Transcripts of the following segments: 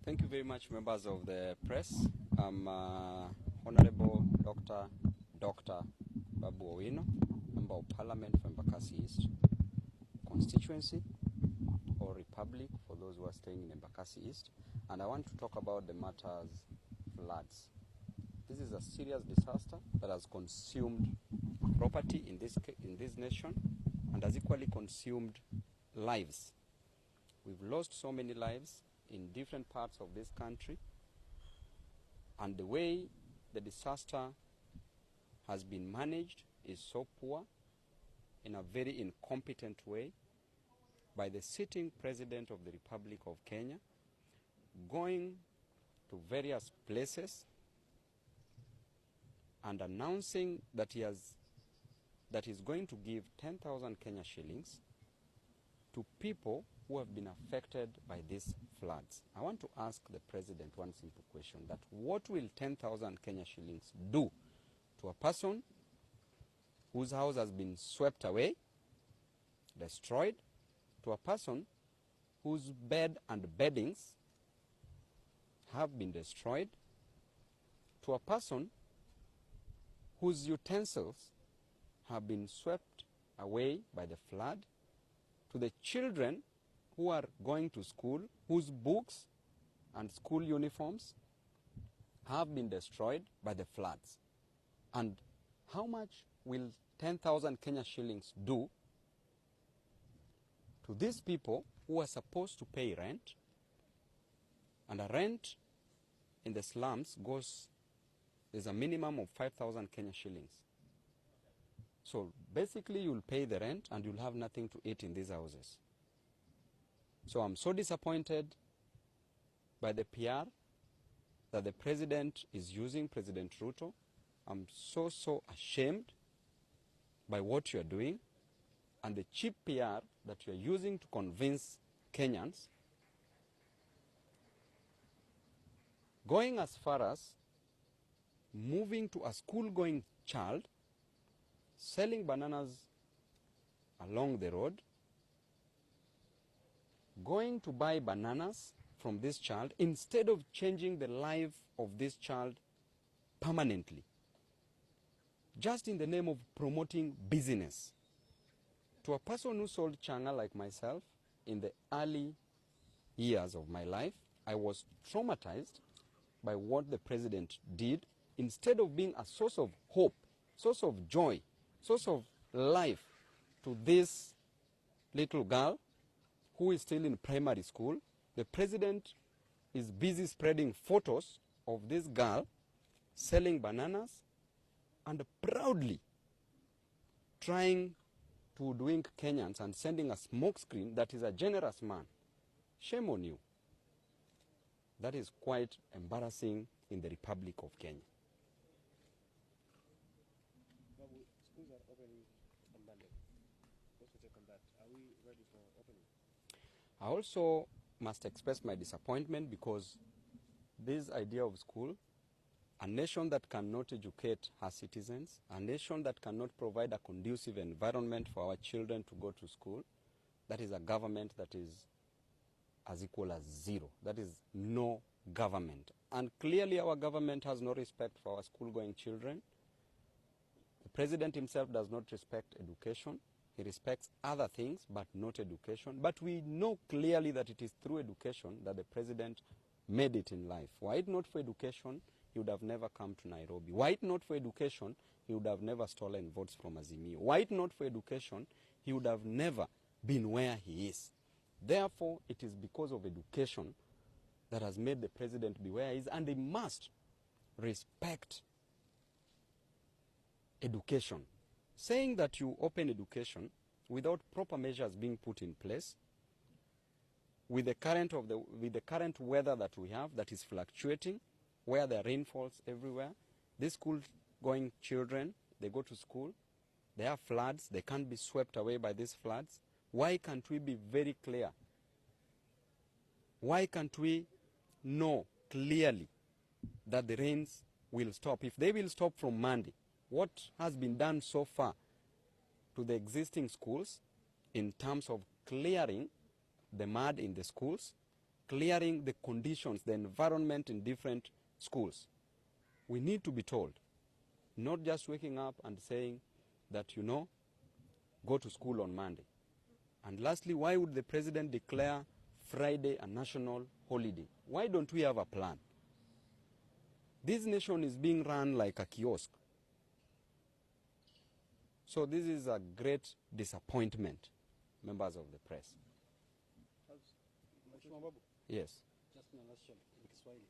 Thank you very much, members of the press. I'm Honorable Dr. Babu Owino, Member of Parliament for Embakasi East constituency or Republic for those who are staying in Embakasi East. And I want to talk about the matters floods. This is a serious disaster that has consumed property in this nation and has equally consumed lives. We've lost so many lives in different parts of this country, and the way the disaster has been managed is so poor, in a very incompetent way, by the sitting President of the Republic of Kenya, going to various places and announcing that he's going to give 10,000 Kenya shillings to people who have been affected by these floods. I want to ask the President one simple question, that what will 10,000 Kenya shillings do to a person whose house has been swept away, destroyed, to a person whose bed and beddings have been destroyed, to a person whose utensils have been swept away by the flood, to the children who are going to school, whose books and school uniforms have been destroyed by the floods. And how much will 10,000 Kenya shillings do to these people who are supposed to pay rent? And a rent in the slums there's a minimum of 5,000 Kenya shillings. So basically you'll pay the rent and you'll have nothing to eat in these houses. So I'm so disappointed by the PR that the President is using, President Ruto. I'm so ashamed by what you're doing and the cheap PR that you're using to convince Kenyans. Going as far as moving to a school-going child, selling bananas along the road, going to buy bananas from this child instead of changing the life of this child permanently, just in the name of promoting business. To a person who sold changa like myself in the early years of my life, I was traumatized by what the President did. Instead of being a source of hope, source of joy, source of life to this little girl who is still in primary school, the President is busy spreading photos of this girl selling bananas and proudly trying to hoodwink Kenyans and sending a smokescreen that is a generous man. Shame on you. That is quite embarrassing in the Republic of Kenya. Schools are opening on Monday. What's your take on that? Are we ready for opening? I also must express my disappointment because this idea of school, a nation that cannot educate her citizens, a nation that cannot provide a conducive environment for our children to go to school, that is a government that is as equal as zero. That is no government. And clearly our government has no respect for our school-going children. The President himself does not respect education. He respects other things, but not education. But we know clearly that it is through education that the President made it in life. Were it not for education, he would have never come to Nairobi. Were it not for education, he would have never stolen votes from Azimio. Were it not for education, he would have never been where he is. Therefore, it is because of education that has made the President be where he is, and he must respect education. Saying that you open education without proper measures being put in place, with the current weather that we have that is fluctuating, where there are rainfalls everywhere, these school-going children, they go to school, there are floods, they can't be swept away by these floods. Why can't we be very clear? Why can't we know clearly that the rains will stop? If they will stop from Monday, what has been done so far to the existing schools in terms of clearing the mud in the schools, clearing the conditions, the environment in different schools. We need to be told, not just waking up and saying that, you know, go to school on Monday. And lastly, why would the president declare Friday a national holiday? Why don't we have a plan? This nation is being run like a kiosk. So this is a great disappointment, members of the press. Yes. Just in a nutshell, in Kiswahili.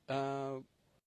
Uh,